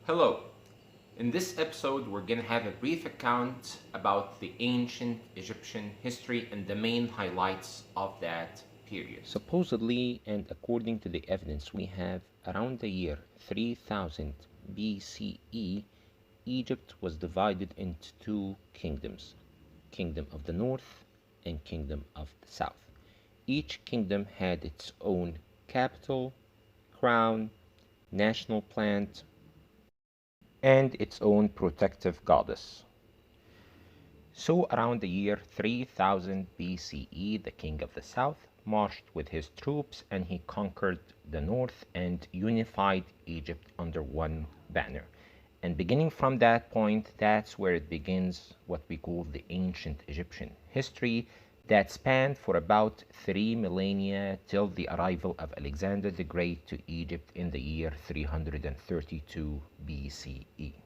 Hello. In this episode, we're going to have a brief account about the ancient Egyptian history and the main highlights of that period. Supposedly, and according to the evidence we have, around the year 3000 BCE, Egypt was divided into two kingdoms, Kingdom of the North and Kingdom of the South. Each kingdom had its own capital, crown, national plant, and its own protective goddess. So around the year 3000 BCE, the king of the south marched with his troops and he conquered the north and unified Egypt under one banner. And beginning from that point, that's where it begins what we call the ancient Egyptian history that spanned for about 3 millennia till the arrival of Alexander the Great to Egypt in the year 332 BCE.